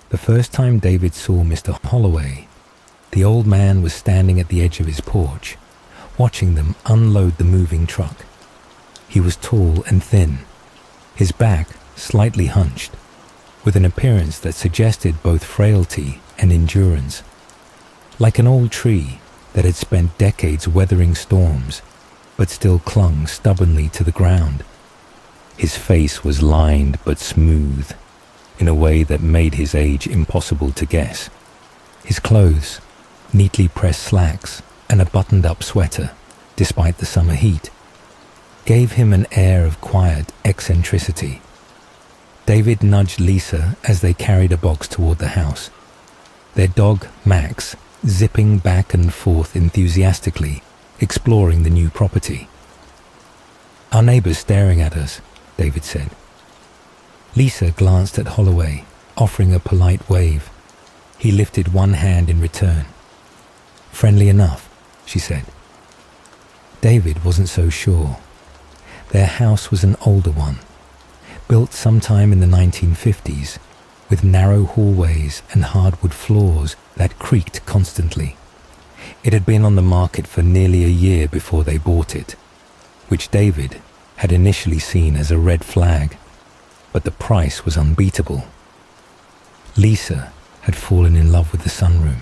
The first time David saw Mr. Holloway, the old man was standing at the edge of his porch, watching them unload the moving truck. He was tall and thin, his back slightly hunched, with an appearance that suggested both frailty and endurance. Like an old tree that had spent decades weathering storms, but still clung stubbornly to the ground. His face was lined but smooth, in a way that made his age impossible to guess. His clothes, neatly pressed slacks and a buttoned-up sweater, despite the summer heat, gave him an air of quiet eccentricity. David nudged Lisa as they carried a box toward the house, their dog, Max, zipping back and forth enthusiastically, exploring the new property. "Our neighbor's staring at us," David said. Lisa glanced at Holloway, offering a polite wave. He lifted one hand in return. "Friendly enough," she said. David wasn't so sure. Their house was an older one, built sometime in the 1950s, with narrow hallways and hardwood floors that creaked constantly. It had been on the market for nearly a year before they bought it, which David had initially seen as a red flag, but the price was unbeatable. Lisa had fallen in love with the sunroom,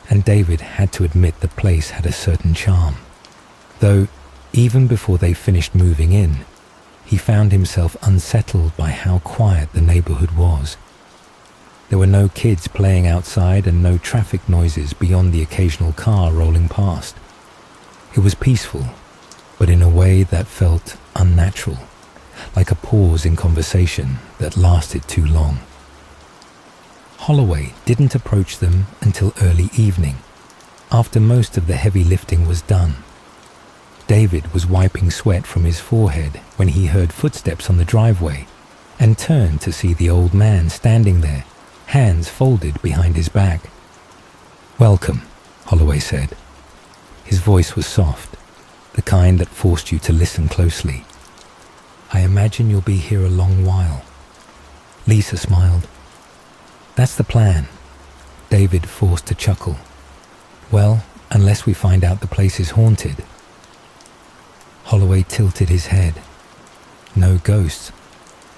and David had to admit the place had a certain charm. Though, even before they finished moving in, he found himself unsettled by how quiet the neighborhood was. There were no kids playing outside and no traffic noises beyond the occasional car rolling past. It was peaceful, but in a way that felt unnatural, like a pause in conversation that lasted too long. Holloway didn't approach them until early evening, after most of the heavy lifting was done. David was wiping sweat from his forehead when he heard footsteps on the driveway and turned to see the old man standing there, hands folded behind his back. "Welcome," Holloway said. His voice was soft, the kind that forced you to listen closely. "I imagine you'll be here a long while." Lisa smiled. "That's the plan." David forced a chuckle. "Well, unless we find out the place is haunted." Holloway tilted his head. "No ghosts,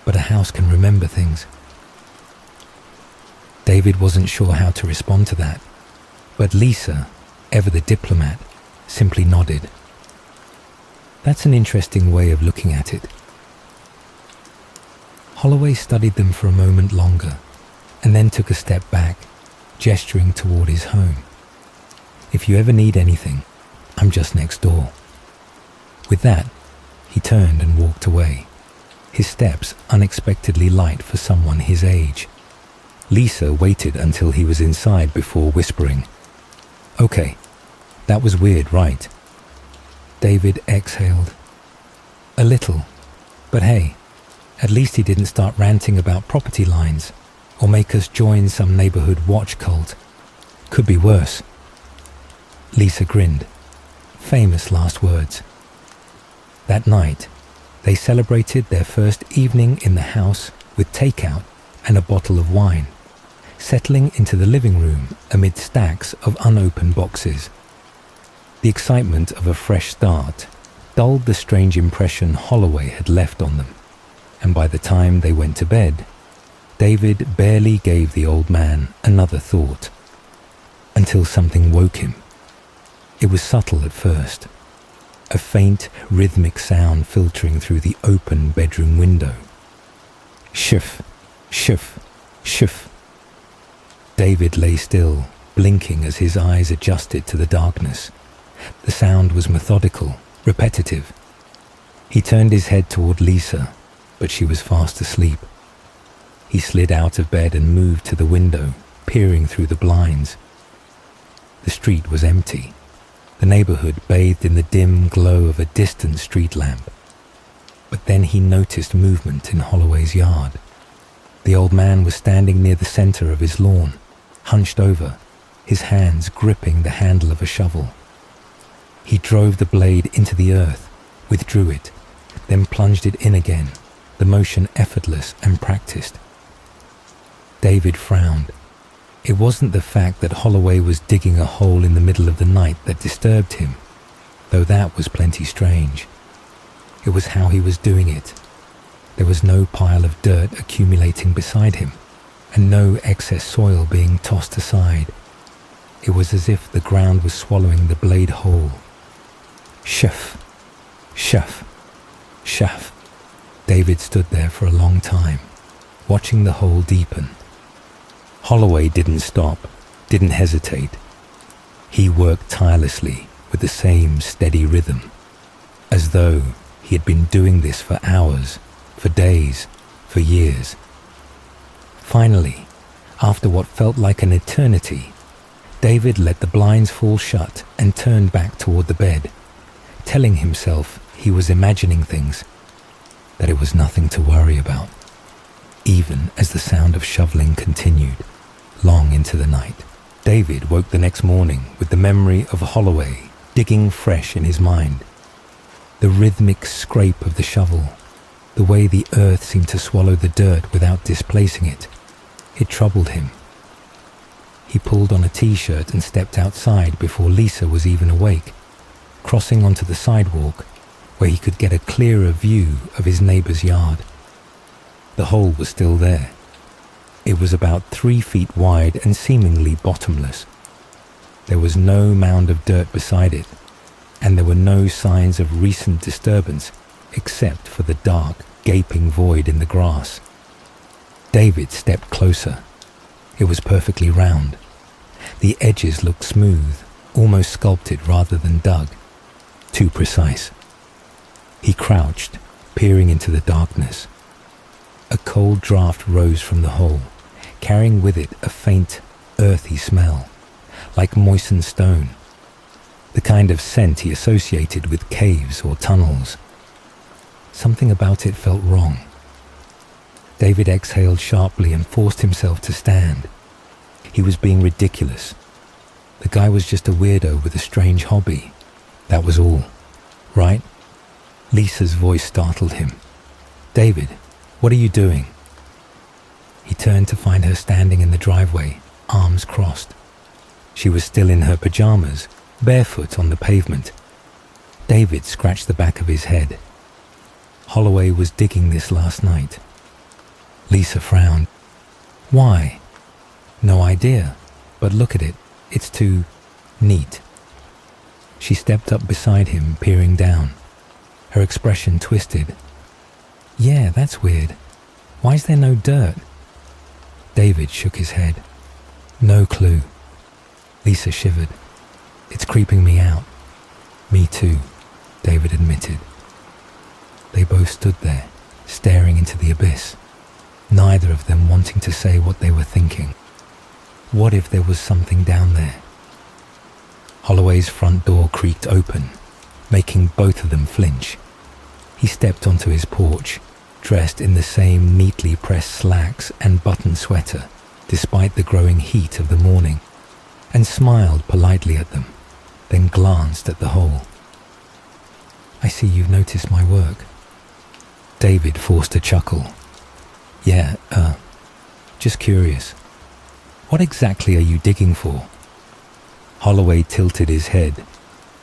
but a house can remember things." David wasn't sure how to respond to that, but Lisa, ever the diplomat, simply nodded. "That's an interesting way of looking at it." Holloway studied them for a moment longer, and then took a step back, gesturing toward his home. "If you ever need anything, I'm just next door." With that, he turned and walked away, his steps unexpectedly light for someone his age. Lisa waited until he was inside before whispering, "Okay, that was weird, right?" David exhaled. "A little, but hey, at least he didn't start ranting about property lines or make us join some neighborhood watch cult. Could be worse." Lisa grinned. Famous last words. That night, they celebrated their first evening in the house with takeout and a bottle of wine, settling into the living room amid stacks of unopened boxes. The excitement of a fresh start dulled the strange impression Holloway had left on them, and by the time they went to bed, David barely gave the old man another thought, until something woke him. It was subtle at first, a faint, rhythmic sound filtering through the open bedroom window. Shuf, shuf, shuf. David lay still, blinking as his eyes adjusted to the darkness. The sound was methodical, repetitive. He turned his head toward Lisa, but she was fast asleep. He slid out of bed and moved to the window, peering through the blinds. The street was empty, the neighborhood bathed in the dim glow of a distant street lamp. But then he noticed movement in Holloway's yard. The old man was standing near the center of his lawn, hunched over, his hands gripping the handle of a shovel. He drove the blade into the earth, withdrew it, then plunged it in again, the motion effortless and practiced. David frowned. It wasn't the fact that Holloway was digging a hole in the middle of the night that disturbed him, though that was plenty strange. It was how he was doing it. There was no pile of dirt accumulating beside him, and no excess soil being tossed aside. It was as if the ground was swallowing the blade whole. Shuff, shuff, shuff. David stood there for a long time, watching the hole deepen. Holloway didn't stop, didn't hesitate. He worked tirelessly with the same steady rhythm, as though he had been doing this for hours, for days, for years. Finally, after what felt like an eternity, David let the blinds fall shut and turned back toward the bed, telling himself he was imagining things, that it was nothing to worry about, even as the sound of shoveling continued long into the night. David woke the next morning with the memory of Holloway digging fresh in his mind. The rhythmic scrape of the shovel, the way the earth seemed to swallow the dirt without displacing it, it troubled him. He pulled on a t-shirt and stepped outside before Lisa was even awake, crossing onto the sidewalk where he could get a clearer view of his neighbor's yard. The hole was still there. It was about 3 feet wide and seemingly bottomless. There was no mound of dirt beside it, and there were no signs of recent disturbance except for the dark, gaping void in the grass. David stepped closer. It was perfectly round. The edges looked smooth, almost sculpted rather than dug. Too precise. He crouched, peering into the darkness. A cold draft rose from the hole, carrying with it a faint, earthy smell, like moistened stone, the kind of scent he associated with caves or tunnels. Something about it felt wrong. David exhaled sharply and forced himself to stand. He was being ridiculous. The guy was just a weirdo with a strange hobby. That was all, right? Lisa's voice startled him. "David, what are you doing?" He turned to find her standing in the driveway, arms crossed. She was still in her pajamas, barefoot on the pavement. David scratched the back of his head. Holloway was digging this last night. Lisa frowned. "Why?" "No idea, but look at it. It's too neat." She stepped up beside him, peering down. Her expression twisted. "Yeah, that's weird. Why is there no dirt?" David shook his head. "No clue." Lisa shivered. "It's creeping me out." "Me too," David admitted. They both stood there, staring into the abyss, neither of them wanting to say what they were thinking. What if there was something down there? Holloway's front door creaked open, making both of them flinch. He stepped onto his porch, dressed in the same neatly pressed slacks and button sweater, despite the growing heat of the morning, and smiled politely at them, then glanced at the hole. "I see you've noticed my work." David forced a chuckle. "Yeah, just curious. What exactly are you digging for?" Holloway tilted his head,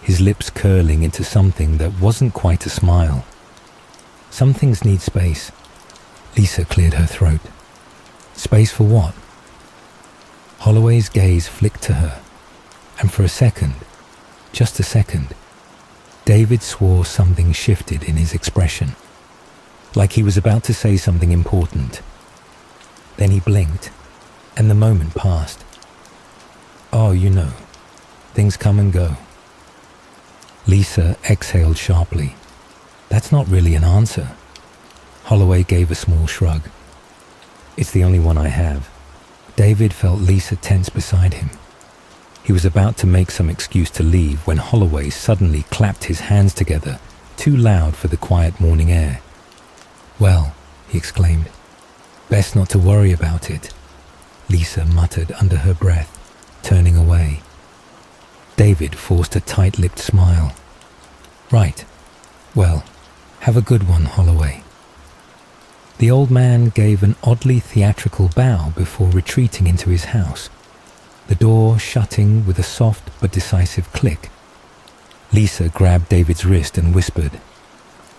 his lips curling into something that wasn't quite a smile. "Some things need space." Lisa cleared her throat. "Space for what?" Holloway's gaze flicked to her, and for a second, just a second, David swore something shifted in his expression, like he was about to say something important. Then he blinked, and the moment passed. "Oh, you know, things come and go." Lisa exhaled sharply. "That's not really an answer." Holloway gave a small shrug. "It's the only one I have." David felt Lisa tense beside him. He was about to make some excuse to leave when Holloway suddenly clapped his hands together, too loud for the quiet morning air. "Well," he exclaimed, "best not to worry about it," Lisa muttered under her breath, turning away. David forced a tight-lipped smile. "Right. Well, have a good one, Holloway." The old man gave an oddly theatrical bow before retreating into his house, the door shutting with a soft but decisive click. Lisa grabbed David's wrist and whispered,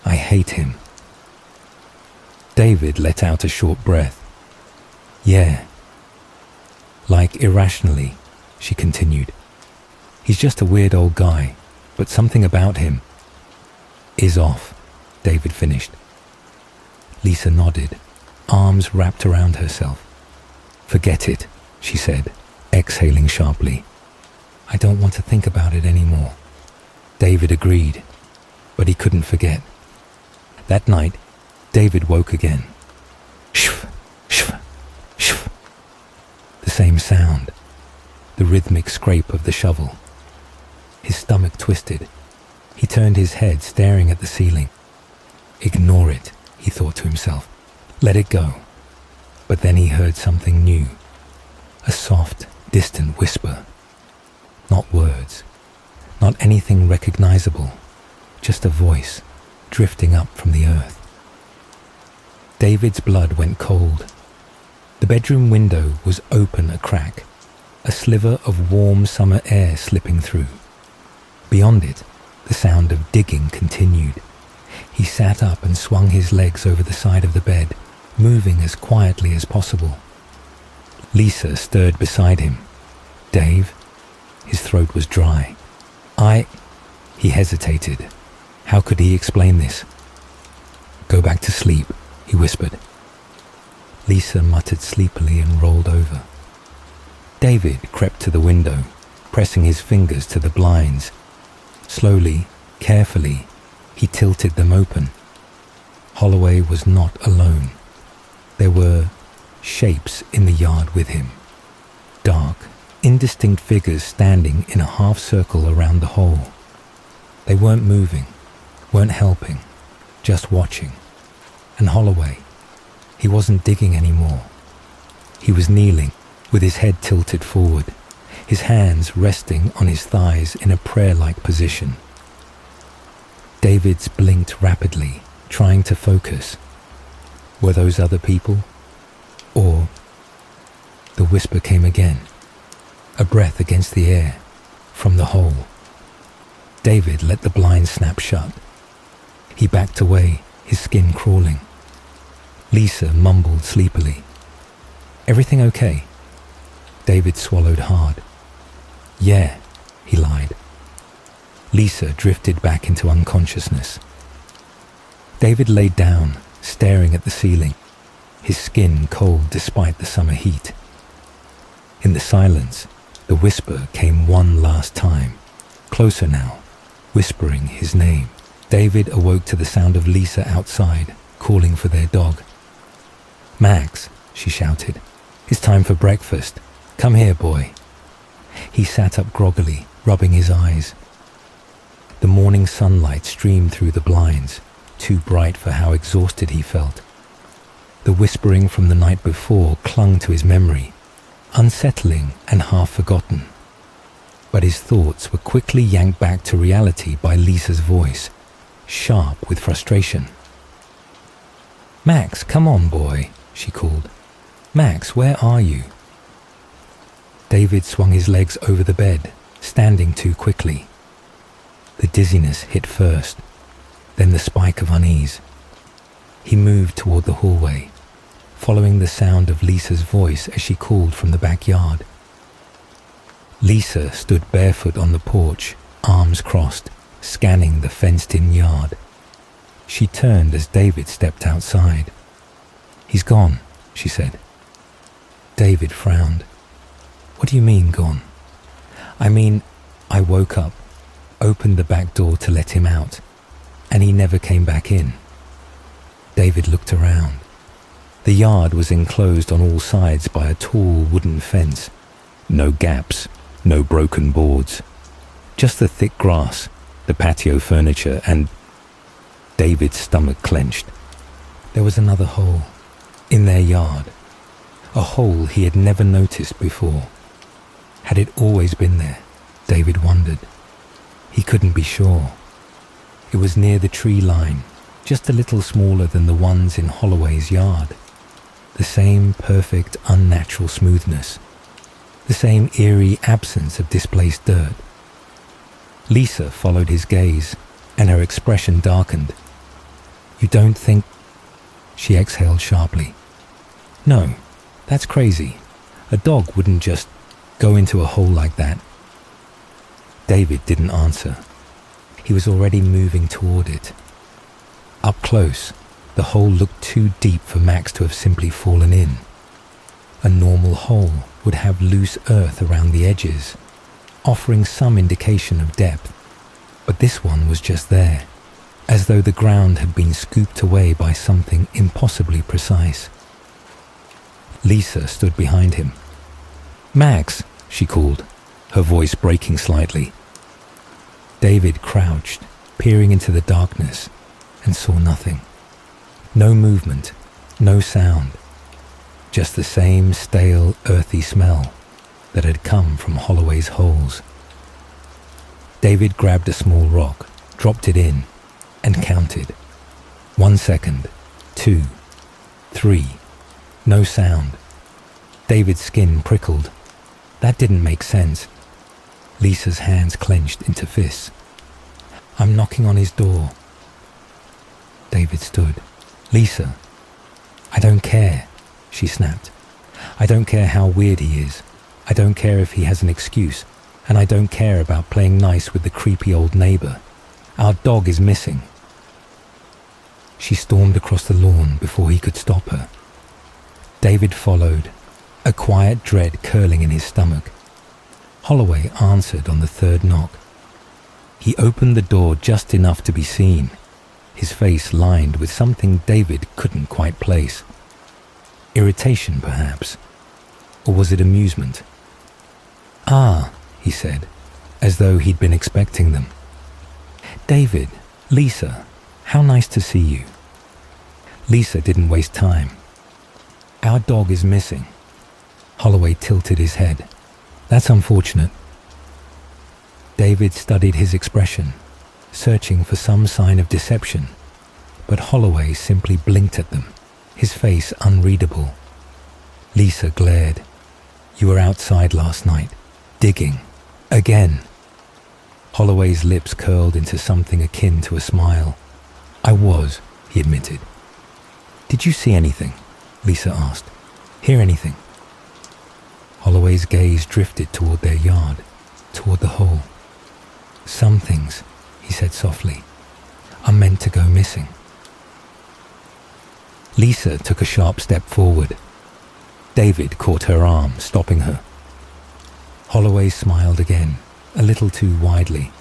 "I hate him." David let out a short breath. "Yeah." Like irrationally, she continued. "He's just a weird old guy, but something about him is off," David finished. Lisa nodded, arms wrapped around herself. "Forget it," she said, exhaling sharply. "I don't want to think about it anymore." David agreed, but he couldn't forget. That night, David woke again. Shf, shf, shf. The same sound, the rhythmic scrape of the shovel. His stomach twisted. He turned his head, staring at the ceiling. "Ignore it," he thought to himself. "Let it go." But then he heard something new. A soft, distant whisper. Not words. Not anything recognizable. Just a voice, drifting up from the earth. David's blood went cold. The bedroom window was open a crack, a sliver of warm summer air slipping through. Beyond it, the sound of digging continued. He sat up and swung his legs over the side of the bed, moving as quietly as possible. Lisa stirred beside him. "Dave?" His throat was dry. He hesitated. How could he explain this? "Go back to sleep," he whispered. Lisa muttered sleepily and rolled over. David crept to the window, pressing his fingers to the blinds. Slowly, carefully, he tilted them open. Holloway was not alone. There were shapes in the yard with him. Dark, indistinct figures standing in a half circle around the hole. They weren't moving, weren't helping, just watching. And Holloway, he wasn't digging anymore. He was kneeling, with his head tilted forward, his hands resting on his thighs in a prayer-like position. David's blinked rapidly, trying to focus. Were those other people? Or... The whisper came again, a breath against the air, from the hole. David let the blind snap shut. He backed away, his skin crawling. Lisa mumbled sleepily. "Everything okay?" David swallowed hard. "Yeah," he lied. Lisa drifted back into unconsciousness. David laid down, staring at the ceiling, his skin cold despite the summer heat. In the silence, the whisper came one last time, closer now, whispering his name. David awoke to the sound of Lisa outside, calling for their dog. "Max," she shouted, "it's time for breakfast. Come here, boy." He sat up groggily, rubbing his eyes. The morning sunlight streamed through the blinds, too bright for how exhausted he felt. The whispering from the night before clung to his memory, unsettling and half forgotten. But his thoughts were quickly yanked back to reality by Lisa's voice, sharp with frustration. "Max, come on, boy," she called. "Max, where are you?" David swung his legs over the bed, standing too quickly. The dizziness hit first, then the spike of unease. He moved toward the hallway, following the sound of Lisa's voice as she called from the backyard. Lisa stood barefoot on the porch, arms crossed, scanning the fenced-in yard. She turned as David stepped outside. "He's gone," she said. David frowned. "What do you mean, gone?" "I mean, I woke up, opened the back door to let him out, and he never came back in." David looked around. The yard was enclosed on all sides by a tall wooden fence. No gaps, no broken boards. Just the thick grass, the patio furniture, and... David's stomach clenched. There was another hole, in their yard. A hole he had never noticed before. Had it always been there? David wondered. He couldn't be sure. It was near the tree line, just a little smaller than the ones in Holloway's yard. The same perfect, unnatural smoothness. The same eerie absence of displaced dirt. Lisa followed his gaze, and her expression darkened. "You don't think—" She exhaled sharply. "No, that's crazy. A dog wouldn't just go into a hole like that." David didn't answer. He was already moving toward it. Up close, the hole looked too deep for Max to have simply fallen in. A normal hole would have loose earth around the edges, offering some indication of depth, but this one was just there, as though the ground had been scooped away by something impossibly precise. Lisa stood behind him. "Max," she called, her voice breaking slightly. David crouched, peering into the darkness, and saw nothing. No movement, no sound, just the same stale, earthy smell that had come from Holloway's holes. David grabbed a small rock, dropped it in, and counted. 1 second, 2, 3, no sound. David's skin prickled. That didn't make sense. Lisa's hands clenched into fists. "I'm knocking on his door." David stood. "Lisa, I don't care," she snapped. "I don't care how weird he is. I don't care if he has an excuse. And I don't care about playing nice with the creepy old neighbor. Our dog is missing." She stormed across the lawn before he could stop her. David followed, a quiet dread curling in his stomach. Holloway answered on the third knock. He opened the door just enough to be seen, his face lined with something David couldn't quite place. Irritation, perhaps. Or was it amusement? "Ah," he said, as though he'd been expecting them. "David, Lisa, how nice to see you." Lisa didn't waste time. "Our dog is missing." Holloway tilted his head. "That's unfortunate." David studied his expression, searching for some sign of deception, but Holloway simply blinked at them, his face unreadable. Lisa glared. "You were outside last night, digging. Again." Holloway's lips curled into something akin to a smile. "I was," he admitted. "Did you see anything?" Lisa asked. "Hear anything?" Holloway's gaze drifted toward their yard, toward the hole. "Some things," he said softly, "are meant to go missing." Lisa took a sharp step forward. David caught her arm, stopping her. Holloway smiled again, a little too widely.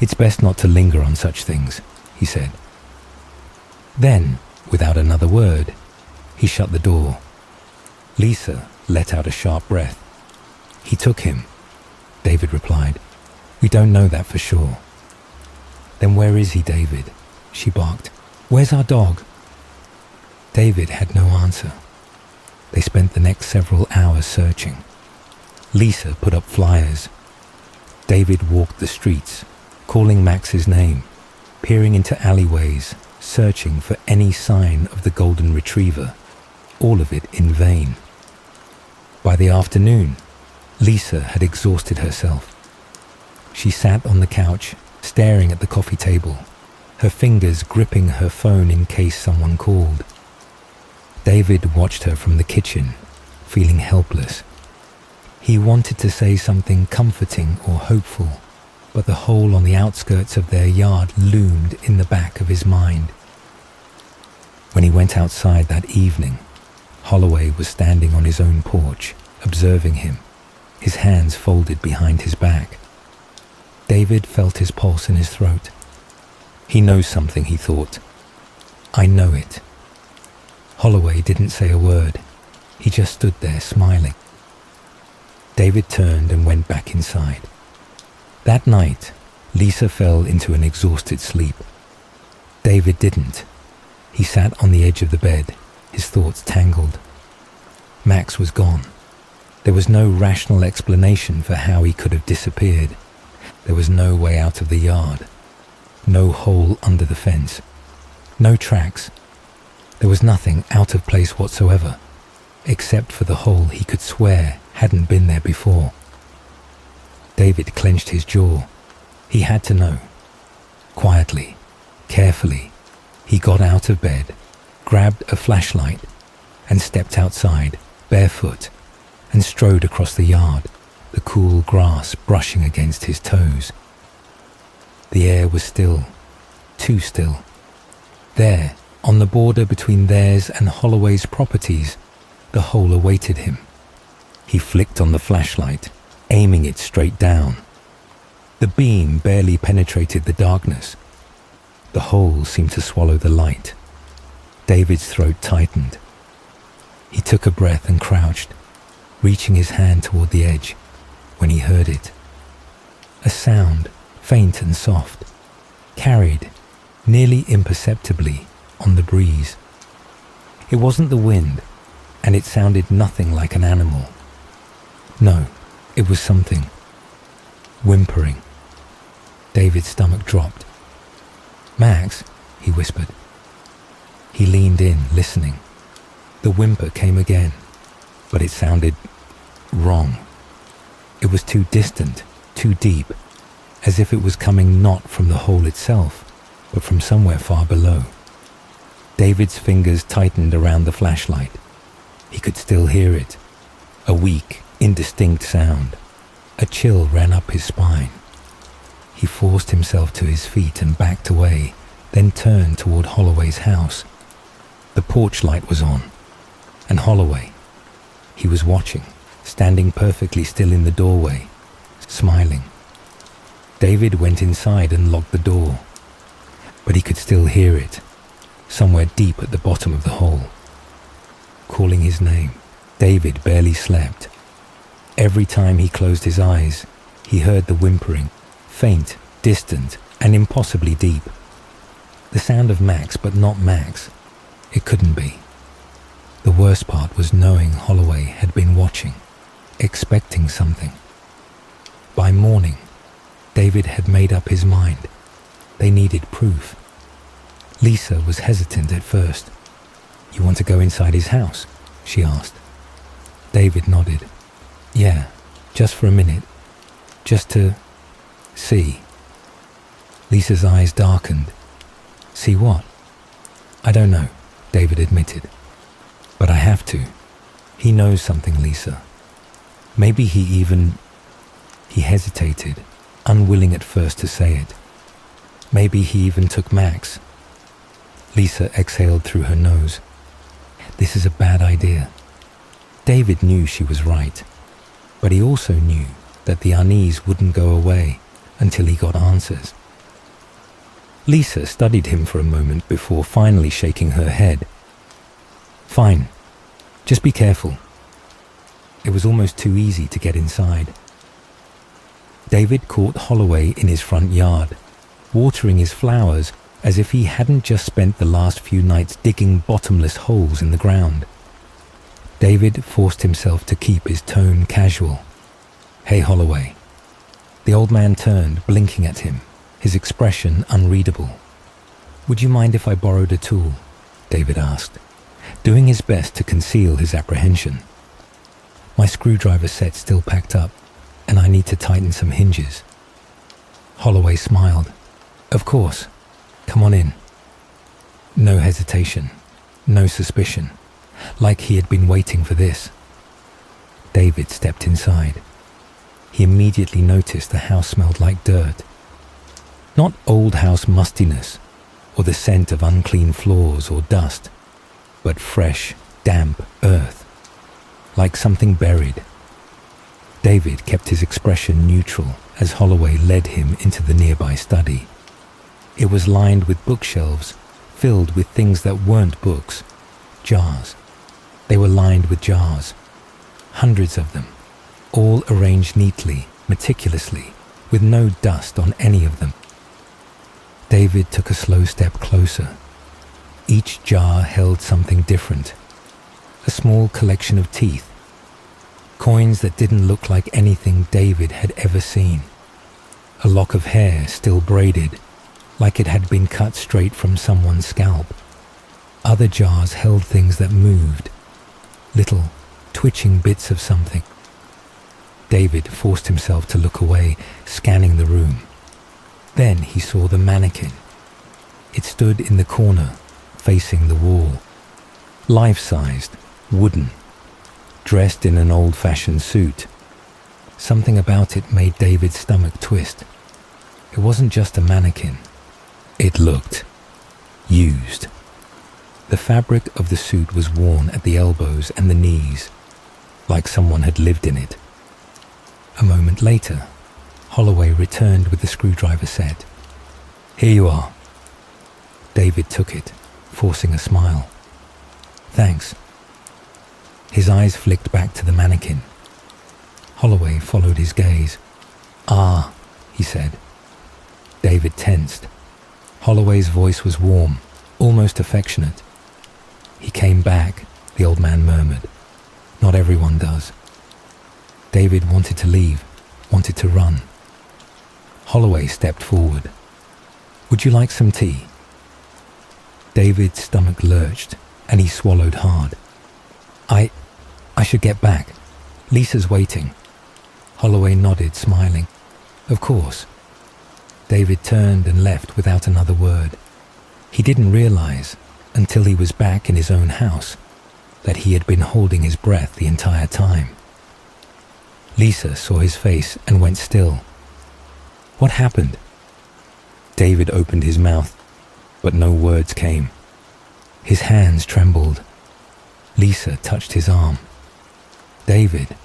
"It's best not to linger on such things," he said. Then, without another word, he shut the door. Lisa let out a sharp breath. "He took him," David replied. "We don't know that for sure." "Then where is he, David?" she barked. "Where's our dog?" David had no answer. They spent the next several hours searching. Lisa put up flyers. David walked the streets, calling Max's name, peering into alleyways, searching for any sign of the golden retriever, all of it in vain. By the afternoon, Lisa had exhausted herself. She sat on the couch, staring at the coffee table, her fingers gripping her phone in case someone called. David watched her from the kitchen, feeling helpless. He wanted to say something comforting or hopeful, but the hole on the outskirts of their yard loomed in the back of his mind. When he went outside that evening, Holloway was standing on his own porch, observing him, his hands folded behind his back. David felt his pulse in his throat. He knows something, he thought. "I know it." Holloway didn't say a word. He just stood there smiling. David turned and went back inside. That night, Lisa fell into an exhausted sleep. David didn't. He sat on the edge of the bed, his thoughts tangled. Max was gone. There was no rational explanation for how he could have disappeared. There was no way out of the yard. No hole under the fence. No tracks. There was nothing out of place whatsoever, except for the hole he could swear hadn't been there before. David clenched his jaw. He had to know. Quietly, carefully, he got out of bed, grabbed a flashlight, and stepped outside, barefoot, and strode across the yard, the cool grass brushing against his toes. The air was still, too still. There, on the border between theirs and Holloway's properties, the hole awaited him. He flicked on the flashlight, aiming it straight down. The beam barely penetrated the darkness. The hole seemed to swallow the light. David's throat tightened. He took a breath and crouched, reaching his hand toward the edge, when he heard it. A sound, faint and soft, carried, nearly imperceptibly, on the breeze. It wasn't the wind, and it sounded nothing like an animal. No, it was something. Whimpering. David's stomach dropped. "Max," he whispered. He leaned in, listening. The whimper came again, but it sounded wrong. It was too distant, too deep, as if it was coming not from the hole itself, but from somewhere far below. David's fingers tightened around the flashlight. He could still hear it. A weak, indistinct sound. A chill ran up his spine. He forced himself to his feet and backed away, then turned toward Holloway's house. The porch light was on, and Holloway. He was watching, standing perfectly still in the doorway, smiling. David went inside and locked the door, but he could still hear it, somewhere deep at the bottom of the hole. Calling his name, David barely slept. Every time he closed his eyes, he heard the whimpering, faint, distant, and impossibly deep. The sound of Max, but not Max. It couldn't be. The worst part was knowing Holloway had been watching, expecting something. By morning, David had made up his mind. They needed proof. Lisa was hesitant at first. "You want to go inside his house?" she asked. David nodded. "Yeah, just for a minute. Just to see." Lisa's eyes darkened. "See what?" "I don't know," David admitted. "But I have to. He knows something, Lisa. Maybe he even..." He hesitated, unwilling at first to say it. "Maybe he even took Max." Lisa exhaled through her nose. "This is a bad idea." David knew she was right, but he also knew that the unease wouldn't go away until he got answers. Lisa studied him for a moment before finally shaking her head. "Fine. Just be careful." It was almost too easy to get inside. David caught Holloway in his front yard, watering his flowers as if he hadn't just spent the last few nights digging bottomless holes in the ground. David forced himself to keep his tone casual. "Hey, Holloway." The old man turned, blinking at him, his expression unreadable. "Would you mind if I borrowed a tool?" David asked, doing his best to conceal his apprehension. "My screwdriver set's still packed up, and I need to tighten some hinges." Holloway smiled. "Of course. Come on in." No hesitation, no suspicion, like he had been waiting for this. David stepped inside. He immediately noticed the house smelled like dirt. Not old house mustiness, or the scent of unclean floors or dust, but fresh, damp earth, like something buried. David kept his expression neutral as Holloway led him into the nearby study. It was lined with bookshelves, filled with things that weren't books, jars. They were lined with jars, hundreds of them, all arranged neatly, meticulously, with no dust on any of them. David took a slow step closer. Each jar held something different. A small collection of teeth. Coins that didn't look like anything David had ever seen. A lock of hair still braided. like it had been cut straight from someone's scalp. Other jars held things that moved, little twitching bits of something. David forced himself to look away, scanning the room. Then he saw the mannequin. It stood in the corner, facing the wall. Life-sized, wooden, dressed in an old-fashioned suit. Something about it made David's stomach twist. It wasn't just a mannequin. It looked used. The fabric of the suit was worn at the elbows and the knees, like someone had lived in it. A moment later, Holloway returned with the screwdriver set. "Here you are." David took it, forcing a smile. "Thanks." His eyes flicked back to the mannequin. Holloway followed his gaze. "Ah," he said. David tensed. Holloway's voice was warm, almost affectionate. "He came back," the old man murmured. "Not everyone does." David wanted to leave, wanted to run. Holloway stepped forward. "Would you like some tea?" David's stomach lurched, and he swallowed hard. I should get back. Lisa's waiting." Holloway nodded, smiling. "Of course." David turned and left without another word. He didn't realize, until he was back in his own house, that he had been holding his breath the entire time. Lisa saw his face and went still. "What happened?" David opened his mouth, but no words came. His hands trembled. Lisa touched his arm. David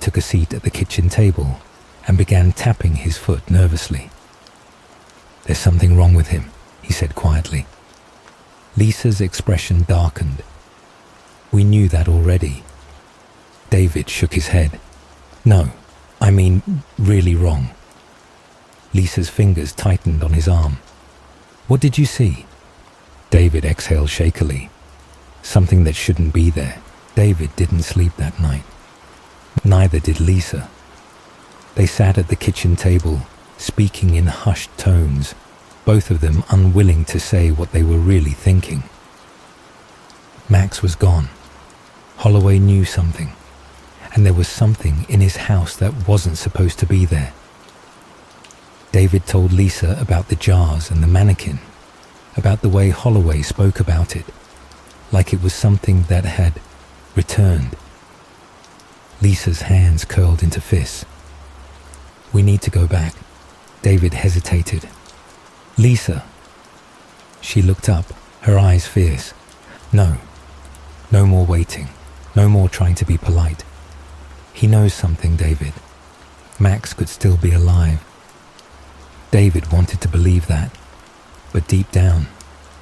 took a seat at the kitchen table and began tapping his foot nervously. "There's something wrong with him," he said quietly. Lisa's expression darkened. "We knew that already." David shook his head. "No, I mean really wrong." Lisa's fingers tightened on his arm. "What did you see?" David exhaled shakily. Something that shouldn't be there. David didn't sleep that night. Neither did Lisa. They sat at the kitchen table, speaking in hushed tones, both of them unwilling to say what they were really thinking. Max was gone. Holloway knew something, and there was something in his house that wasn't supposed to be there. David told Lisa about the jars and the mannequin, about the way Holloway spoke about it, like it was something that had returned. Lisa's hands curled into fists. "We need to go back." David hesitated. "Lisa." She looked up, her eyes fierce. "No. No more waiting. No more trying to be polite. He knows something, David. Max could still be alive." David wanted to believe that, but deep down,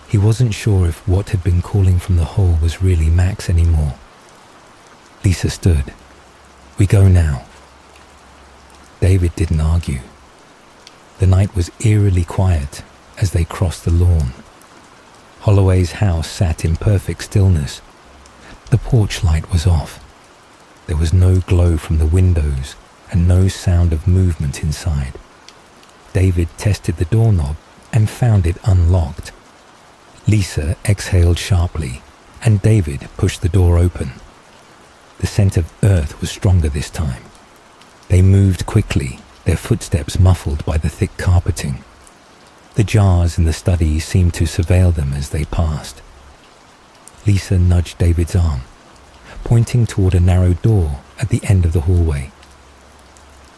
he wasn't sure if what had been calling from the hole was really Max anymore. Lisa stood. "We go now." David didn't argue. The night was eerily quiet as they crossed the lawn. Holloway's house sat in perfect stillness. The porch light was off. There was no glow from the windows and no sound of movement inside. David tested the doorknob and found it unlocked. Lisa exhaled sharply, and David pushed the door open. The scent of earth was stronger this time. They moved quickly, their footsteps muffled by the thick carpeting. The jars in the study seemed to surveil them as they passed. Lisa nudged David's arm, pointing toward a narrow door at the end of the hallway.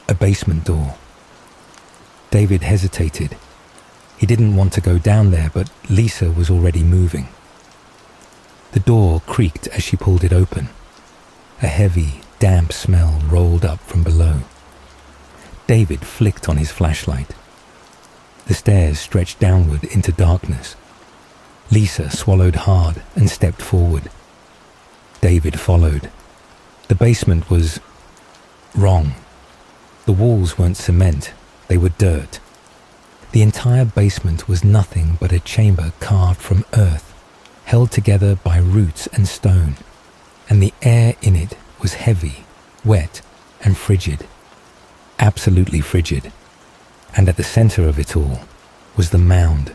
A basement door. David hesitated. He didn't want to go down there, but Lisa was already moving. The door creaked as she pulled it open. A heavy, damp smell rolled up from below. David flicked on his flashlight. The stairs stretched downward into darkness. Lisa swallowed hard and stepped forward. David followed. The basement was wrong. The walls weren't cement, they were dirt. The entire basement was nothing but a chamber carved from earth, held together by roots and stone, and the air in it was heavy, wet, and frigid. Absolutely frigid. And at the center of it all, was the mound.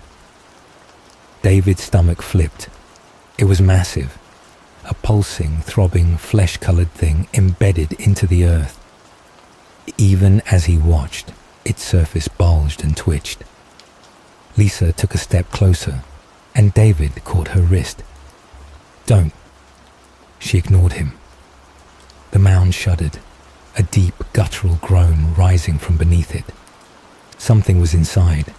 David's stomach flipped. It was massive, a pulsing, throbbing, flesh-colored thing embedded into the earth. Even as he watched, its surface bulged and twitched. Lisa took a step closer, and David caught her wrist. "Don't." She ignored him. The mound shuddered, a deep, guttural groan rising from beneath it. Something was inside.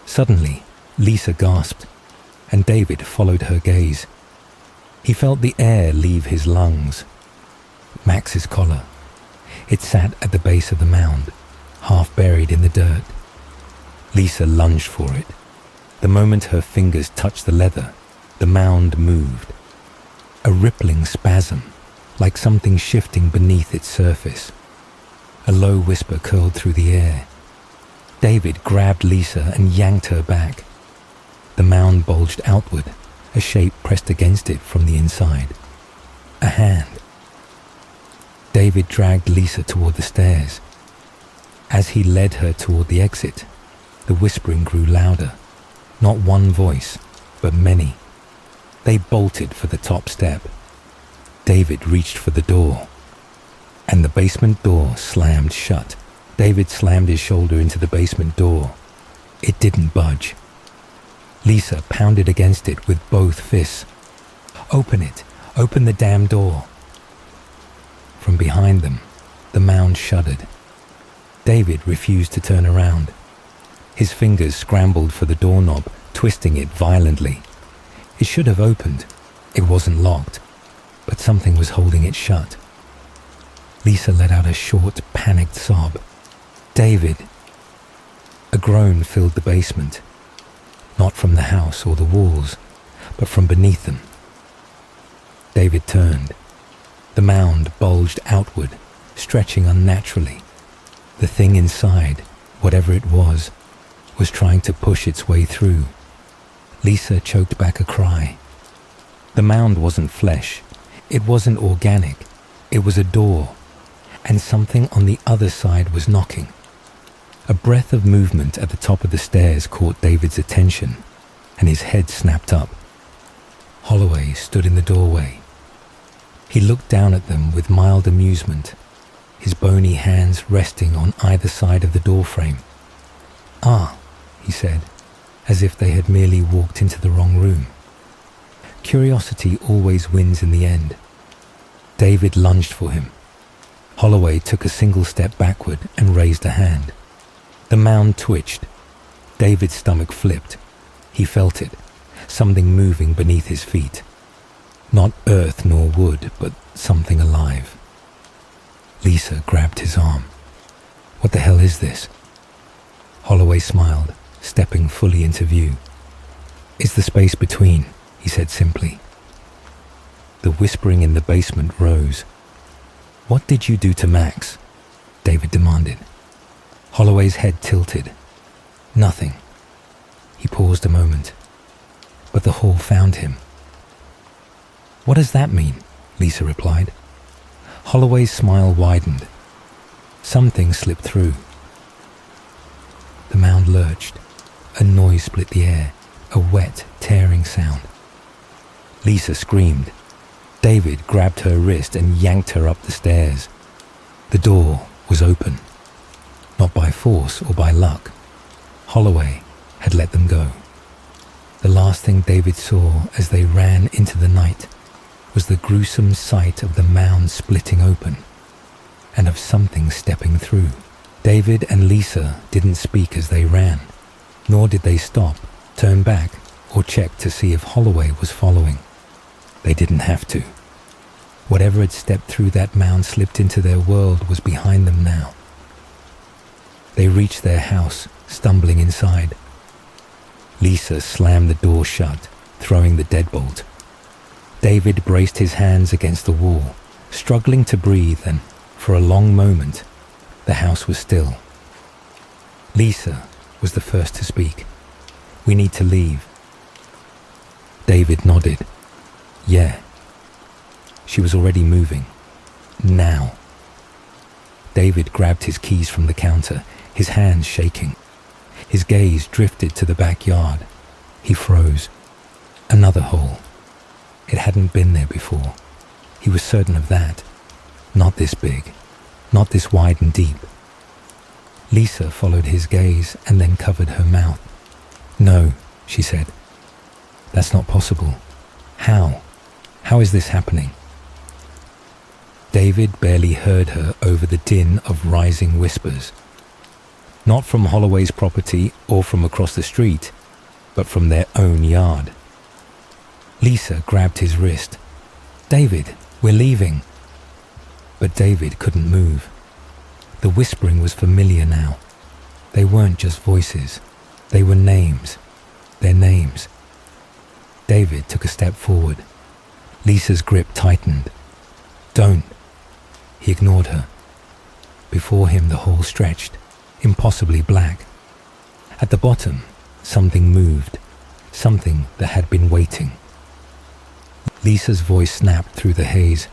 Suddenly, Lisa gasped, and David followed her gaze. He felt the air leave his lungs. Max's collar. It sat at the base of the mound, half buried in the dirt. Lisa lunged for it. The moment her fingers touched the leather, the mound moved. A rippling spasm, like something shifting beneath its surface. A low whisper curled through the air. David grabbed Lisa and yanked her back. The mound bulged outward, a shape pressed against it from the inside. A hand. David dragged Lisa toward the stairs. As he led her toward the exit, the whispering grew louder. Not one voice, but many. They bolted for the top step. David reached for the door, and the basement door slammed shut. David slammed his shoulder into the basement door. It didn't budge. Lisa pounded against it with both fists. "Open it! Open the damn door!" From behind them, the mound shuddered. David refused to turn around. His fingers scrambled for the doorknob, twisting it violently. It should have opened. It wasn't locked, but something was holding it shut. Lisa let out a short, panicked sob. "David!" A groan filled the basement, not from the house or the walls, but from beneath them. David turned. The mound bulged outward, stretching unnaturally. The thing inside, whatever it was trying to push its way through. Lisa choked back a cry. The mound wasn't flesh. It wasn't organic. It was a door, and something on the other side was knocking. A breath of movement at the top of the stairs caught David's attention, and his head snapped up. Holloway stood in the doorway. He looked down at them with mild amusement, his bony hands resting on either side of the doorframe. "Ah," he said, as if they had merely walked into the wrong room. Curiosity always wins in the end. David lunged for him. Holloway took a single step backward and raised a hand. The mound twitched. David's stomach flipped. He felt it, something moving beneath his feet. Not earth nor wood, but something alive. Lisa grabbed his arm. "What the hell is this?" Holloway smiled, stepping fully into view. "It's the space between," he said simply. The whispering in the basement rose. "What did you do to Max?" David demanded. Holloway's head tilted. "Nothing." He paused a moment. "But the hall found him." "What does that mean?" Lisa replied. Holloway's smile widened. Something slipped through. The mound lurched. A noise split the air, a wet, tearing sound. Lisa screamed. David grabbed her wrist and yanked her up the stairs. The door was open. Not by force or by luck. Holloway had let them go. The last thing David saw as they ran into the night was the gruesome sight of the mound splitting open, and of something stepping through. David and Lisa didn't speak as they ran, nor did they stop, turn back, or check to see if Holloway was following. They didn't have to. Whatever had stepped through that mound slipped into their world was behind them now. They reached their house, stumbling inside. Lisa slammed the door shut, throwing the deadbolt. David braced his hands against the wall, struggling to breathe, and for a long moment, the house was still. Lisa was the first to speak. "We need to leave." David nodded. "Yeah." She was already moving. Now. David grabbed his keys from the counter, his hands shaking. His gaze drifted to the backyard. He froze. Another hole. It hadn't been there before. He was certain of that. Not this big. Not this wide and deep. Lisa followed his gaze and then covered her mouth. "No," she said. "That's not possible. How? How is this happening?" David barely heard her over the din of rising whispers. Not from Holloway's property or from across the street, but from their own yard. Lisa grabbed his wrist. "David, we're leaving." But David couldn't move. The whispering was familiar now. They weren't just voices. They were names. Their names. David took a step forward. Lisa's grip tightened. "Don't." He ignored her. Before him the hole stretched, impossibly black. At the bottom, something moved. Something that had been waiting. Lisa's voice snapped through the haze.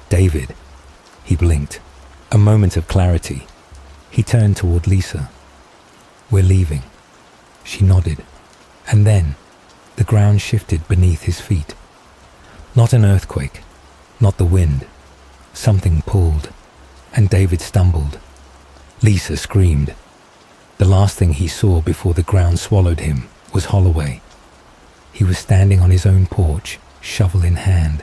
"David." He blinked. A moment of clarity. He turned toward Lisa. "We're leaving." She nodded. And then, the ground shifted beneath his feet. Not an earthquake. Not the wind. Something pulled. And David stumbled. Lisa screamed. The last thing he saw before the ground swallowed him was Holloway. He was standing on his own porch, shovel in hand,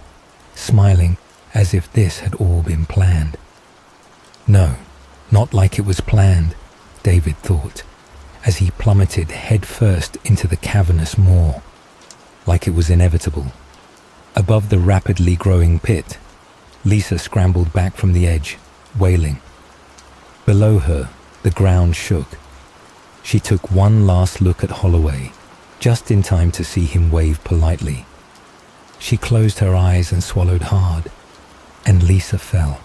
smiling as if this had all been planned. No, not like it was planned, David thought, as he plummeted headfirst into the cavernous maw, like it was inevitable. Above the rapidly growing pit, Lisa scrambled back from the edge, wailing. Below her, the ground shook. She took one last look at Holloway, just in time to see him wave politely. She closed her eyes and swallowed hard, and Lisa fell.